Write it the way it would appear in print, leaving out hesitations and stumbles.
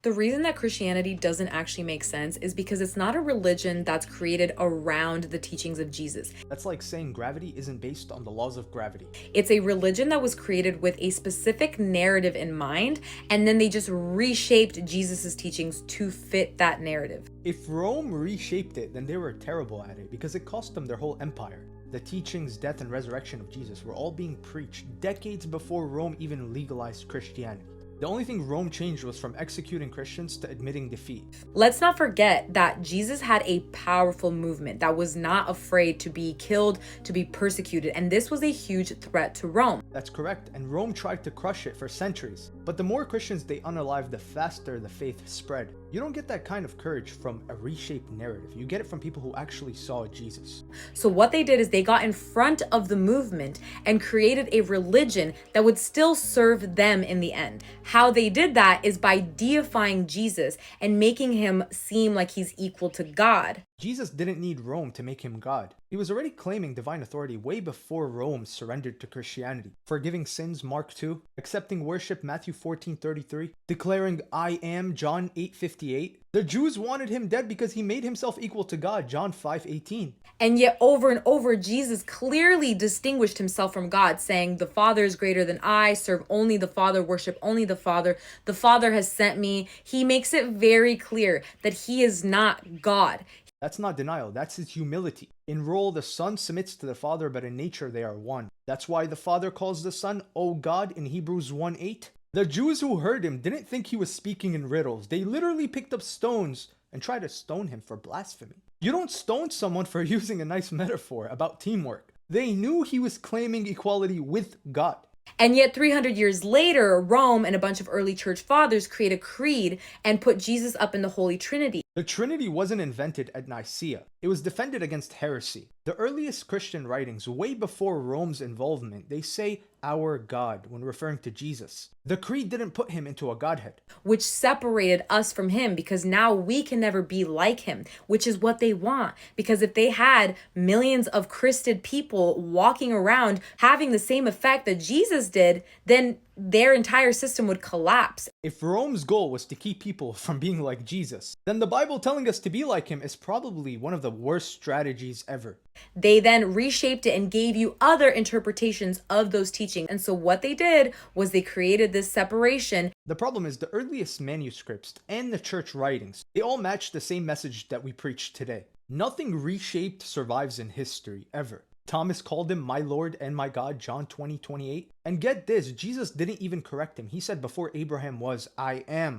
The reason that Christianity doesn't actually make sense is because it's not a religion that's created around the teachings of Jesus. That's like saying gravity isn't based on the laws of gravity. It's a religion that was created with a specific narrative in mind, and then they just reshaped Jesus's teachings to fit that narrative. If Rome reshaped it, then they were terrible at it because it cost them their whole empire. The teachings, death, and resurrection of Jesus were all being preached decades before Rome even legalized Christianity. The only thing Rome changed was from executing Christians to admitting defeat. Let's not forget that Jesus had a powerful movement that was not afraid to be killed, to be persecuted, and this was a huge threat to Rome. That's correct, and Rome tried to crush it for centuries. But the more Christians they unalive, the faster the faith spread. You don't get that kind of courage from a reshaped narrative. You get it from people who actually saw Jesus. So what they did is they got in front of the movement and created a religion that would still serve them in the end. How they did that is by deifying Jesus and making him seem like he's equal to God. Jesus didn't need Rome to make him God. He was already claiming divine authority way before Rome surrendered to Christianity. Forgiving sins, Mark 2, accepting worship, Matthew 14:33, declaring I am, John 8:58. The Jews wanted him dead because he made himself equal to God, John 5:18. And yet over and over, Jesus clearly distinguished himself from God, saying, the Father is greater than I, serve only the Father, worship only the Father has sent me. He makes it very clear that he is not God. That's not denial, that's his humility. In role, the Son submits to the Father, but in nature they are one. That's why the Father calls the Son, O God, in Hebrews 1:8. The Jews who heard him didn't think he was speaking in riddles. They literally picked up stones and tried to stone him for blasphemy. You don't stone someone for using a nice metaphor about teamwork. They knew he was claiming equality with God. And yet 300 years later, Rome and a bunch of early church fathers create a creed and put Jesus up in the Holy Trinity. The Trinity wasn't invented at Nicaea. It was defended against heresy. The earliest Christian writings, way before Rome's involvement, they say our God when referring to Jesus. The creed didn't put him into a godhead, Which separated us from him, because now we can never be like him, which is what they want. Because if they had millions of Christed people walking around having the same effect that Jesus did, then their entire system would collapse. If Rome's goal was to keep people from being like Jesus, then the Bible telling us to be like him is probably one of the worst strategies ever. They then reshaped it and gave you other interpretations of those teachings. And so what they did was they created this separation. The problem is the earliest manuscripts and the church writings, they all match the same message that we preach today. Nothing reshaped survives in history, ever. Thomas called him my Lord and my God, John 20:28. And get this, Jesus didn't even correct him. He said before Abraham was, I am.